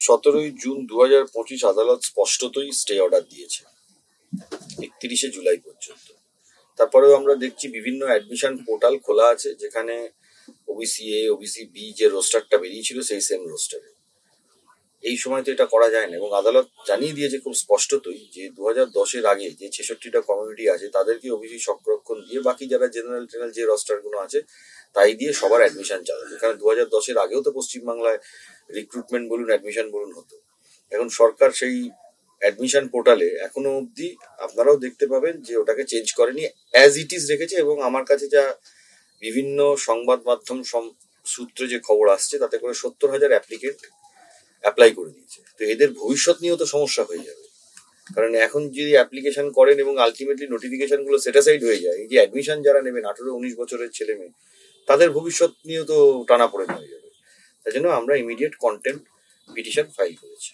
17 June 2025 আদালত স্পষ্টতই stay order দিয়েছে 31 জুলাই পর্যন্ত। তারপরেও আমরা দেখছি বিভিন্ন অ্যাডমিশন পোর্টাল খোলা আছে, যেখানে ওবিসি এ, ওবিসি বি যে রোস্টারটা বেরিয়েছিল সেই সেম রোস্টারে। এই সময় তো এটা করা যায় না, এবং আদালত জানিয়ে দিয়েছে খুব স্পষ্টতই যে 2010-এর আগে যে 66টা কমিউনিটি আছে তাদেরকে ওবিসি সংরক্ষণ দিয়ে বাকি যারা জেনারেল টেনারেল যে রোস্টারগুলো আছে তাই দিয়ে সবার অ্যাডমিশন চালাবে। কারণ 2010-এর আগেও তো পশ্চিমবাংলায় রিক্রুটমেন্ট বলুন, অ্যাডমিশন বলুন হতো। এখন সরকার সেই অ্যাডমিশন পোর্টালে এখনো অবধি আপনারাও দেখতে পাবেন যে ওটাকে চেঞ্জ করেনি, অ্যাজ ইট ইজ রেখেছে। এবং আমার কাছে যা বিভিন্ন সংবাদ মাধ্যম সূত্রে যে খবর আসছে তাতে করে 70,000 অ্যাপ্লিকেন্ট অ্যাপ্লাই করে দিয়েছে। তো এদের ভবিষ্যৎ নিয়েও তো সমস্যা হয়ে যাবে, কারণ এখন যদি অ্যাপ্লিকেশন করেন এবং আলটিমেটলি নোটিফিকেশন গুলো সেটাসাইড হয়ে যায়, এই যে অ্যাডমিশন যারা নেবেন 18-19 বছরের ছেলে মেয়ে, তাদের ভবিষ্যৎ নিয়েও তো টানাপোড়েন হয়ে যাবে। তাই জন্য আমরা ইমিডিয়েট কন্টেম্প্ট পিটিশন ফাইল করেছি।